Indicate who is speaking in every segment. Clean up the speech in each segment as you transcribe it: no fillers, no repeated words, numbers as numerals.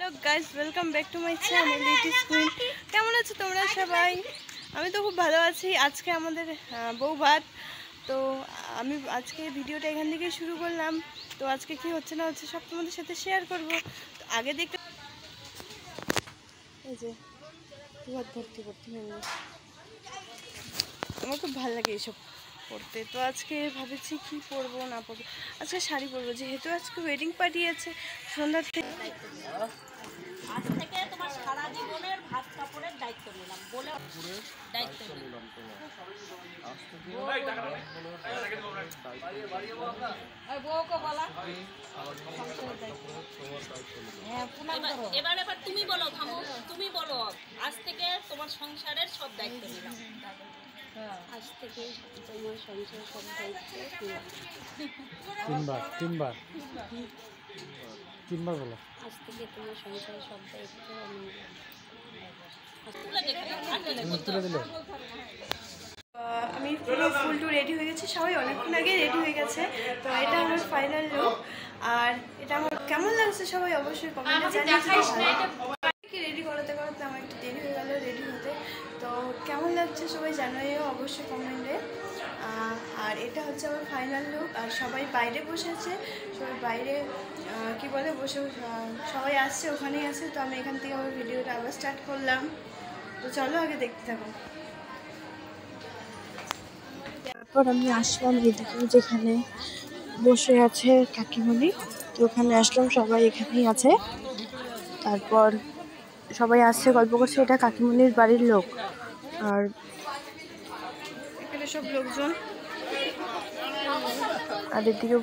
Speaker 1: Hello guys welcome back to my channel it is queen. কেমন আছো তোমরা সবাই? আমি তো খুব ভালো আছি। আজকে আমাদের বউ ভাত, তো আমি আজকে ভিডিওটা এখান থেকে শুরু করলাম। তো আজকে কি হচ্ছে না হচ্ছে সব তোমাদের সাথে শেয়ার করব। তো আগে দেখতে এই যে ভাত ভর্তি করতে হবে, আমার খুব ভালো লাগে এসব পরতে। তো আজকে ভাবছি কি পরবো না পরবো, আজকে শাড়ি পরবো যেহেতু আজকে ওয়েডিং পার্টি আছে সন্ধ্যার থেকে।
Speaker 2: আজ থেকে তোমার সারা জীবনের ভাত কাপড়ের দায়িত্ব নিলাম বলে দায়িত্ব নিলাম তোমার আজ থেকে ভাই টাকা নাই এই বউকে বলা হ্যাঁ পুনাম করো। এবার তুমি বলো থামো, তুমি বলো আজ থেকে তোমার সংসারের সব দায়িত্ব নিলাম। আজ থেকে তোমার সংসারের সব দায়িত্ব নিলাম। তিনবার বলো। আজ থেকে তোমার সংসারের সব দায়িত্ব
Speaker 1: আমি পুরো ফুল টু রেডি হয়ে গেছি, সবাই অনেকক্ষণ আগে রেডি হয়ে গেছে। তো এটা আমার ফাইনাল লুক, আর এটা আমার কেমন লাগছে সবাই অবশ্যই কমেন্টে জানিয়ে। রেডি করাতে করাতে আমার একটু দেরি হয়ে গেল রেডি হতে। তো কেমন লাগছে সবাই জানাইও অবশ্যই কমেন্টে। আর এটা হচ্ছে আমার ফাইনাল লুক। আর সবাই বাইরে বসে আছে, সবাই বাইরে কি বলে বসে সবাই আসছে, ওখানেই আছে। তো আমি এখান থেকে আমার ভিডিওটা আবার স্টার্ট করলাম। তো চলো আগে দেখতে থাকো। তারপর আমি আসলাম এদিকে যেখানে বসে আছে কাকিমণি, তো ওখানে আসলাম, সবাই এখানেই আছে। তারপর সবাই আসছে গল্প করছে, এটা কাকিমণির বাড়ির লোক। আর এখানে সব লোকজন, আর এদিকে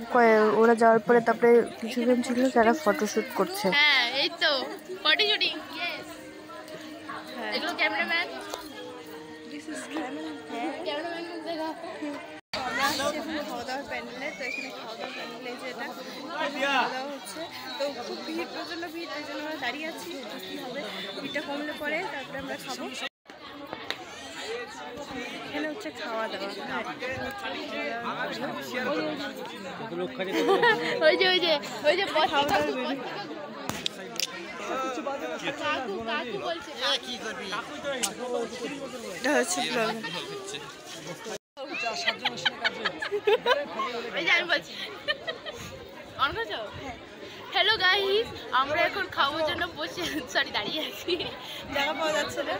Speaker 1: ওরা যাওয়ার পরে তারপরে কিছুজন ছিল যারা ফটোশুট করছে।
Speaker 3: হ্যাঁ এই তো ফটো শুটিং। এগুলো ক্যামেরাম্যান,
Speaker 1: দিস ইজ ক্যামেরাম্যান
Speaker 3: দেখা।
Speaker 1: আমরা আসছি এখন খাওয়া দাওয়ার প্যান্ডেলে। তো এখানে খাওয়া দাওয়ার প্যান্ডেলে যেটা খাওয়া দাওয়া হচ্ছে, তো খুব ভিড়, প্রচণ্ড ভিড়, তাই জন্য আমরা দাঁড়িয়ে আছি। কী হবে, ভিড়টা কমলে পরে তারপরে আমরা খাবো। এখানে হচ্ছে খাওয়া দাওয়া,
Speaker 3: ওই যে ওই যে ওই যে
Speaker 1: খাওয়া দাওয়া এটা হচ্ছে ব্লগ।
Speaker 3: হ্যালো গাইস, আমরা এখন খাওয়ার জন্য বসে দাঁড়িয়ে আছি,
Speaker 1: জায়গা পাওয়া যাচ্ছে না।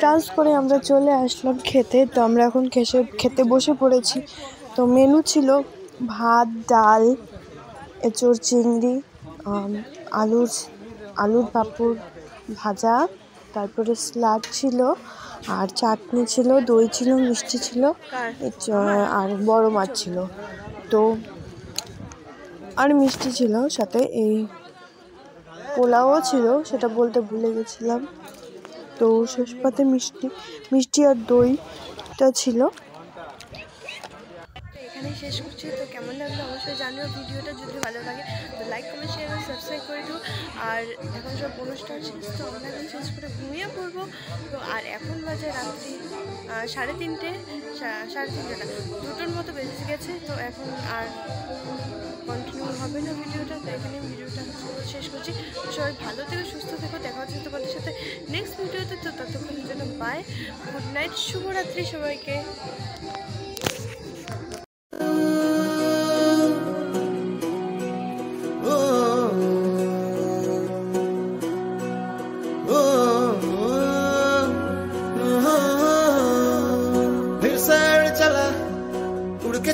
Speaker 1: ডান্স করে আমরা চলে আসলাম খেতে। তো আমরা এখন খেতে বসে পড়েছি। তো মেনু ছিল ভাত, ডাল, এঁচোড় চিংড়ি, আলুর পাঁপড় ভাজা, তারপরে স্যালাড ছিল, আর চাটনি ছিল, দই ছিল, মিষ্টি ছিল, আর বড় মাছ ছিল। তো আর মিষ্টি ছিল সাথে, এই পোলাও ছিল, সেটা বলতে ভুলে গেছিলাম। তো শেষ পাতে মিষ্টি আর দইটা ছিল। এখানেই শেষ করছি। তো কেমন লাগলো অবশ্যই জানিও ভিডিওটা। যদি ভালো লাগে তো লাইক, কমেন্ট, শেয়ার আর সাবস্ক্রাইব করে দিও। আর এখন সব অনুষ্ঠান শেষ, তো আমরা এখন শেষ করে ঘুমিয়ে পড়বো। তো আর এখন বাজে রাত্রি 3:30, না 2টোর মতো বেজে গেছে। তো এখন আর কন্টিনিউ হবে না ভিডিওটা। তো এখানে ভিডিওটা শেষ করছি। সবাই ভালো থেকে সুস্থ থেকো। দেখা হচ্ছে তোমাদের সাথে নেক্সট ভিডিওতে। তো ততক্ষণের জন্য বাই, গুড নাইট, শুভরাত্রি সবাইকে।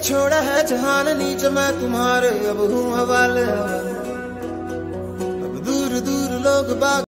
Speaker 4: छोड़ा है जहान नीचे मैं तुम्हारे, अब हूँ हवाले। अब दूर दूर लोग बाग